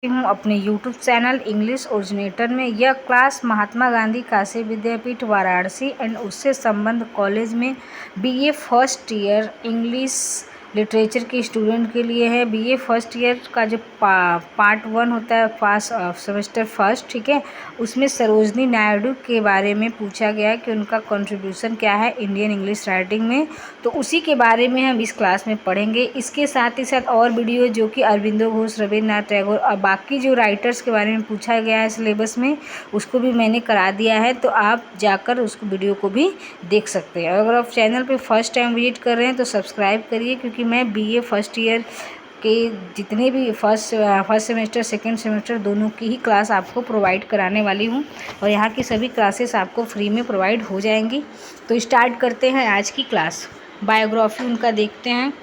हूँ अपने YouTube channel English originator में। यह क्लास महात्मा गांधी काशी विद्यापीठ वाराणसी एंड उससे संबद्ध कॉलेज में BA first year English literature के स्टूडेंट के लिए है। बीए फर्स्ट ईयर का जो पार्ट 1 होता है फर्स्ट सेमेस्टर फर्स्ट, ठीक है, उसमें सरोजनी नायडू के बारे में पूछा गया है कि उनका कंट्रीब्यूशन क्या है इंडियन इंग्लिश राइटिंग में, तो उसी के बारे में हम इस क्लास में पढ़ेंगे। इसके साथ ही साथ और वीडियो जो कि अरविंदो घोष, रविन्द्रनाथ टैगोर और बाकी जो राइटर्स के बारे में पूछा गया है सिलेबस में, उसको भी मैंने करा दिया है, तो आप जाकर उस वीडियो को भी देख सकते हैं। और अगर आप चैनल पे फर्स्ट टाइम विजिट कर रहे हैं तो सब्सक्राइब करिए, क्योंकि मैं बीए फर्स्ट ईयर के जितने भी फर्स्ट सेमेस्टर सेकंड सेमेस्टर दोनों की ही क्लास आपको प्रोवाइड कराने वाली हूँ, और यहाँ की सभी क्लासेस आपको फ्री में प्रोवाइड हो जाएंगी। तो स्टार्ट करते हैं आज की क्लास। बायोग्राफी उनका देखते हैं।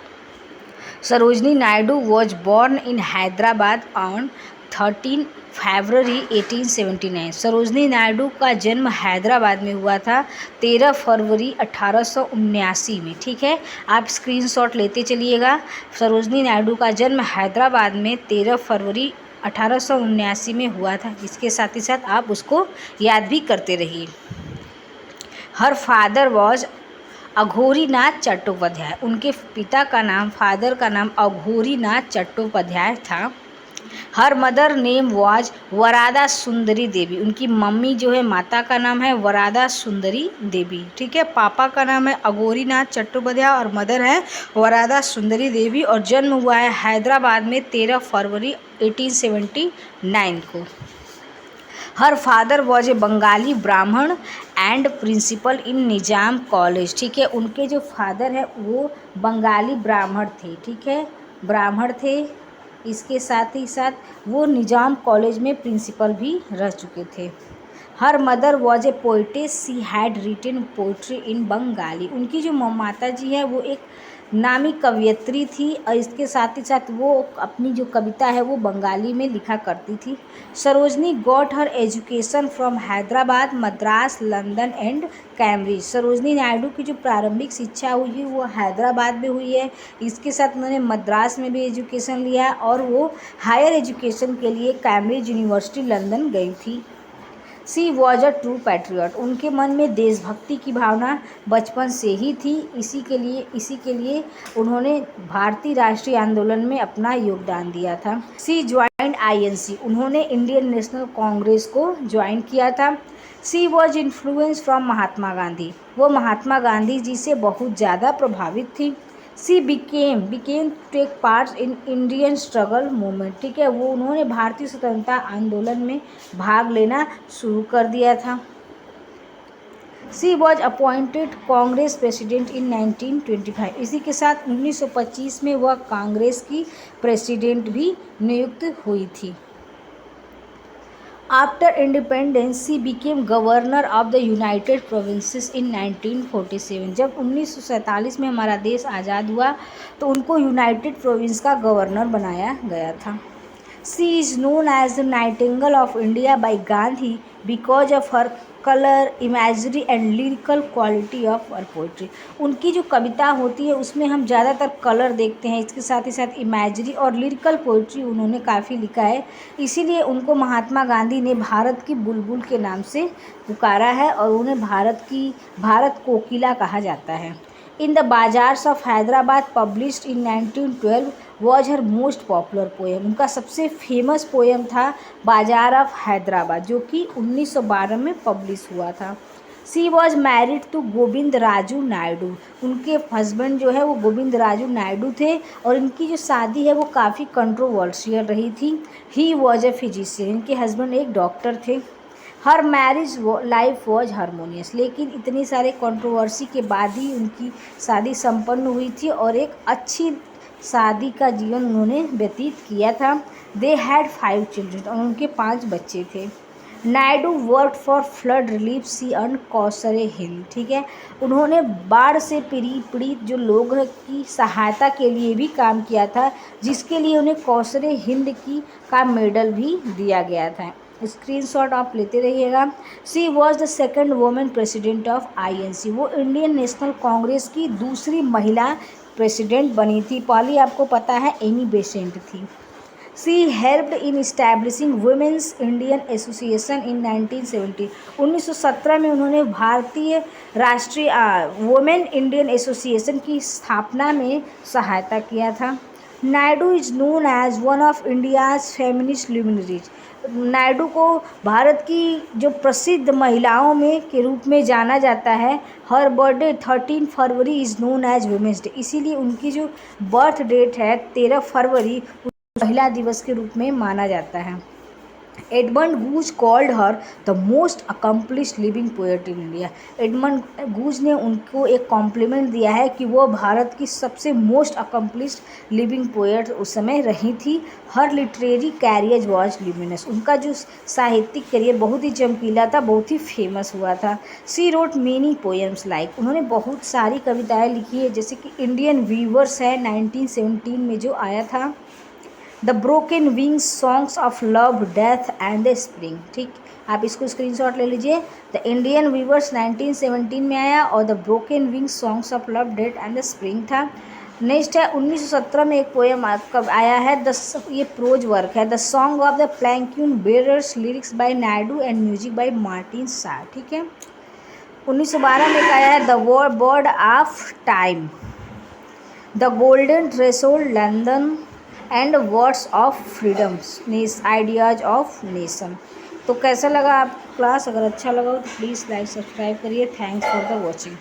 Sarojini Naidu was born in Hyderabad on 13 फरवरी 1879। सरोजनी नायडू का जन्म हैदराबाद में हुआ था 13 फरवरी 1879 में, ठीक है, आप स्क्रीनशॉट लेते चलिएगा। सरोजनी नायडू का जन्म हैदराबाद में 13 फरवरी 1879 में हुआ था। इसके साथ ही साथ आप उसको याद भी करते रहिए। Her father was Aghorinath Chattopadhyay. उनके पिता का नाम, फादर का नाम अघोरीनाथ चट्टोपाध्याय था। हर मदर नेम वाज वरादा सुंदरी देवी। उनकी मम्मी जो है, माता का नाम है वरादा सुंदरी देवी, ठीक है। पापा का नाम है अघोरीनाथ चट्टोपाध्याय और मदर है वरादा सुंदरी देवी, और जन्म हुआ है हैदराबाद में 13 फरवरी 1879 को। Her father was a Bengali Brahmin and principal in Nizam college, ठीक है। उनके जो फादर है वो बंगाली ब्राह्मण थे, ठीक है, ब्राह्मण थे। इसके साथ ही साथ वो निजाम कॉलेज में प्रिंसिपल भी रह चुके थे। Her mother was a poetess, she had written poetry in Bengali. उनकी जो माता जी है वो एक नामी कवयित्री थी, और इसके साथ ही साथ वो अपनी जो कविता है वो बंगाली में लिखा करती थी। Sarojini got her education from Hyderabad, Madras, London and Cambridge. Sarojini Naidu की जो प्रारंभिक शिक्षा हुई है वो हैदराबाद में हुई है। इसके साथ उन्होंने मद्रास में भी एजुकेशन लिया, और वो हायर एजुकेशन के लिए कैम्ब्रिज यूनिवर्सिटी लंदन गई थी। सी वॉज अ ट्रू पैट्रियट। उनके मन में देशभक्ति की भावना बचपन से ही थी। इसी के लिए उन्होंने भारतीय राष्ट्रीय आंदोलन में अपना योगदान दिया था। She joined INC. उन्होंने इंडियन नेशनल कांग्रेस को ज्वाइन किया था। She was influence from Mahatma Gandhi. वो महात्मा गांधी जी से बहुत ज़्यादा प्रभावित थी। She became take part in Indian struggle movement, ठीक है, वो उन्होंने भारतीय स्वतंत्रता आंदोलन में भाग लेना शुरू कर दिया था। She was appointed Congress president in 1925। इसी के साथ 1925 में वह कांग्रेस की प्रेसिडेंट भी नियुक्त हुई थी। After independence she became governor of the United Provinces in 1947। जब 1947 में हमारा देश आज़ाद हुआ तो उनको यूनाइटेड प्रोविंस का गवर्नर बनाया गया था। She is known as the nightingale of India by Gandhi because of her colour, imagery and lyrical quality of her poetry. उनकी जो कविता होती है उसमें हम ज़्यादातर कलर देखते हैं, इसके साथ ही साथ इमेजरी और लिरिकल पोइट्री उन्होंने काफ़ी लिखा है। इसीलिए उनको महात्मा गांधी ने भारत की बुलबुल के नाम से पुकारा है, और उन्हें भारत कोकिला कहा जाता है। In the bazaars of Hyderabad published in 1912 was her most popular poem. उनका सबसे फेमस पोएम था बाजार ऑफ हैदराबाद, जो कि 1912 में पब्लिश हुआ था। She was married to Govind Raju Naidu. उनके हस्बैंड जो है वो गोविंद राजू नायडू थे, और इनकी जो शादी है वो काफ़ी कंट्रोवर्शियल रही थी। He was a physician. इनके हस्बैंड एक डॉक्टर थे। हर मैरिज लाइफ वॉज हारमोनियस। लेकिन इतनी सारे कंट्रोवर्सी के बाद ही उनकी शादी संपन्न हुई थी, और एक अच्छी शादी का जीवन उन्होंने व्यतीत किया था। दे हैड 5 चिल्ड्रन, और उनके 5 बच्चे थे। Naidu work for flood relief she and Kaisar e Hind, ठीक है, उन्होंने बाढ़ से पीड़ित जो लोग हैं की सहायता के लिए भी काम किया था, जिसके लिए उन्हें कौसरे हिंद का मेडल भी दिया गया था। स्क्रीनशॉट आप लेते रहिएगा। She was the second women president of INC. वो इंडियन नेशनल कांग्रेस की दूसरी महिला प्रेसिडेंट बनी थी। पहली आपको पता है एनी बेसेंट थी। She helped in establishing women's Indian association in 1970। 1917 में उन्होंने भारतीय राष्ट्रीय वुमेन इंडियन एसोसिएशन की स्थापना में सहायता किया था। Naidu is known as one of India's feminist luminaries. Naidu को भारत की जो प्रसिद्ध महिलाओं में के रूप में जाना जाता है। हर बर्थडे 13 फरवरी is known as women's day, इसीलिए उनकी जो बर्थ डेट है 13 फरवरी महिला दिवस के रूप में माना जाता है। Edmund Gosse called her the most accomplished living poet in India. Edmund Gosse ने उनको एक कॉम्प्लीमेंट दिया है कि वो भारत की सबसे मोस्ट अकम्पलिश्ड लिविंग पोएट उस समय रही थी। हर लिटरेरी कैरियर वॉज ल्यूमिनस। उनका जो साहित्यिक करियर बहुत ही चमकीला था, बहुत ही फेमस हुआ था। सी रोट मेनी पोएम्स लाइक, उन्होंने बहुत सारी कविताएं लिखी है, जैसे कि इंडियन वीवर्स है 1917 में जो आया था। The broken wings songs of love death and the spring. ठीक, आप इसको स्क्रीनशॉट ले लीजिए। द इंडियन वीवर्स 1917 में आया और the broken wings songs of love death and the spring था। नेक्स्ट है 1917 में एक पोएम कब आया है, ये प्रोज वर्क है, the song of the palanquin bearers, lyrics by Naidu and music by Martin Shaw. ठीक है। 1912 में एक आया है the bird of time, the golden threshold, London and words of freedoms, ideas of nation. तो कैसा लगा आप क्लास? अगर अच्छा लगा हो तो प्लीज़ लाइक सब्सक्राइब करिए। Thanks for the watching.